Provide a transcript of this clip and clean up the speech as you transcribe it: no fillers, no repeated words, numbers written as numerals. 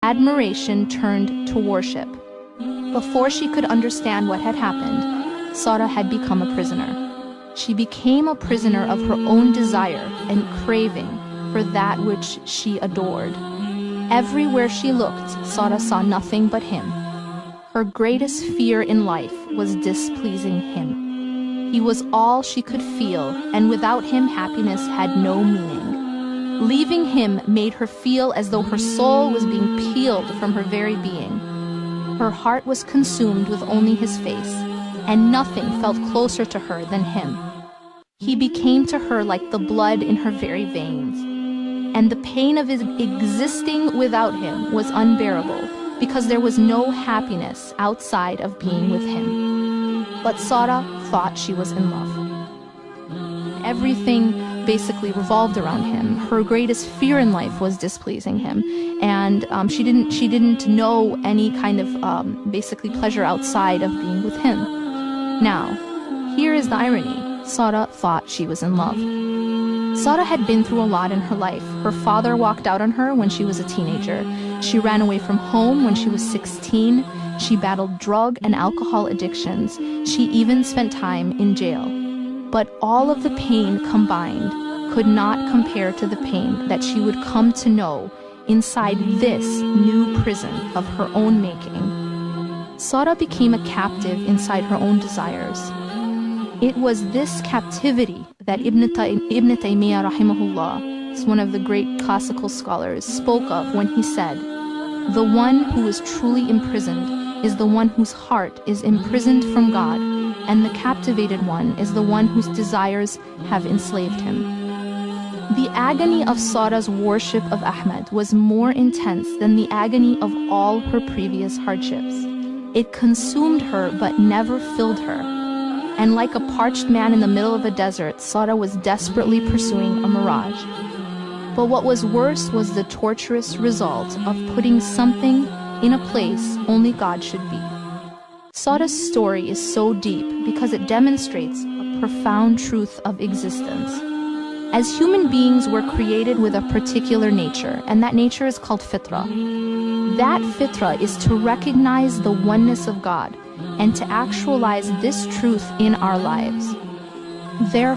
admiration turned to worship. Before she could understand what had happened, Sara had become a prisoner. She became a prisoner of her own desire and craving for that which she adored. Everywhere she looked, Sara saw nothing but him. Her greatest fear in life was displeasing him. He was all she could feel, and without him, happiness had no meaning. Leaving him made her feel as though her soul was being peeled from her very being. Her heart was consumed with only his face, and nothing felt closer to her than him. He became to her like the blood in her very veins, and the pain of existing without him was unbearable, because there was no happiness outside of being with him. But Sara thought she was in love. Everything basically revolved around him. Her greatest fear in life was displeasing him, and she didn't know any kind of basically pleasure outside of being with him. Now, here is the irony. Sara thought she was in love. Sara had been through a lot in her life. Her father walked out on her when she was a teenager. She ran away from home when she was 16. She battled drug and alcohol addictions. She even spent time in jail. But all of the pain combined could not compare to the pain that she would come to know inside this new prison of her own making. Sara became a captive inside her own desires. It was this captivity that Ibn Taymiyyah rahimahullah, is one of the great classical scholars, spoke of when he said, "The one who is truly imprisoned is the one whose heart is imprisoned from God, and the captivated one is the one whose desires have enslaved him." The agony of Sara's worship of Ahmed was more intense than the agony of all her previous hardships. It consumed her but never filled her. And like a parched man in the middle of a desert, Sara was desperately pursuing a mirage. But what was worse was the torturous result of putting something in a place only God should be. Sara's story is so deep because it demonstrates a profound truth of existence. As human beings, we're created with a particular nature, and that nature is called fitra. That fitra is to recognize the oneness of God and to actualize this truth in our lives. Therefore,